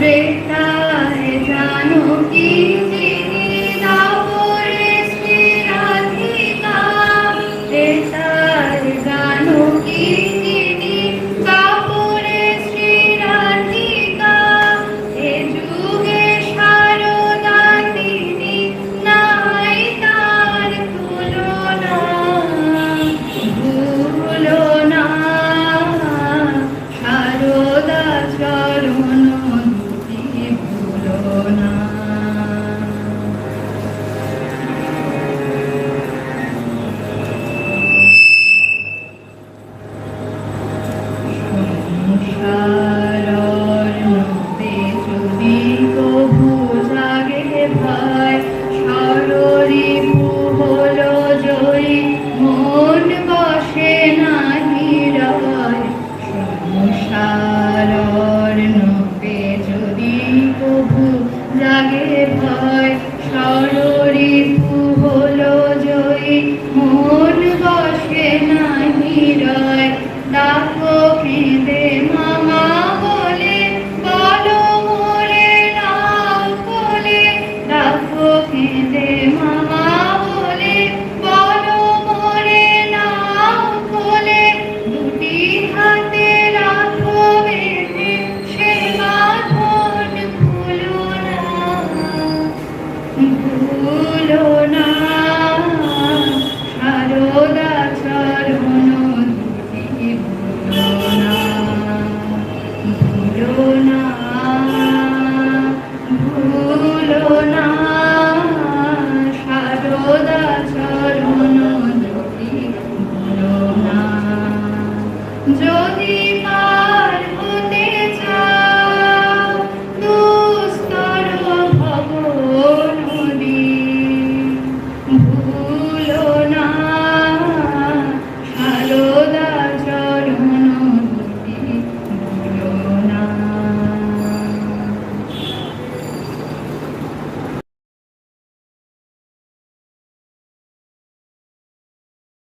বেতায় জানো কি চিনি দাবরে শ্রী রাধিকা, বেতায় জানো কি চিনি দাবরে শ্রী রাধিকা, এ যুগে সারদা তিনি নাই তার তুলনা, ভুলো না সারদা চরণ দুটি ভুলো না। সংসারর মধ্যে যদি কভু জাগে ভয়, সররিপু হলো জয়ী মন বসে নাহি রয়। সংসারর মধ্যে যদি কভু জাগে ভয়, সররিপু হলো জয়ী মন বসে নাহি রয়। ডাকো কেঁদে মামা বলে বলো মোরে নাও বলে, ডাকো কেঁদে মামা বলে বলো মোরে নাও বলে, দুটি হাতে রাখো বেঁধে সে বাঁধন ভুলো না, ভুলো না সারদা চরণ দুটি ভুলো না, ভুলো না, ভুলো না সারদা চরণ দুটি ভুলো না। যদি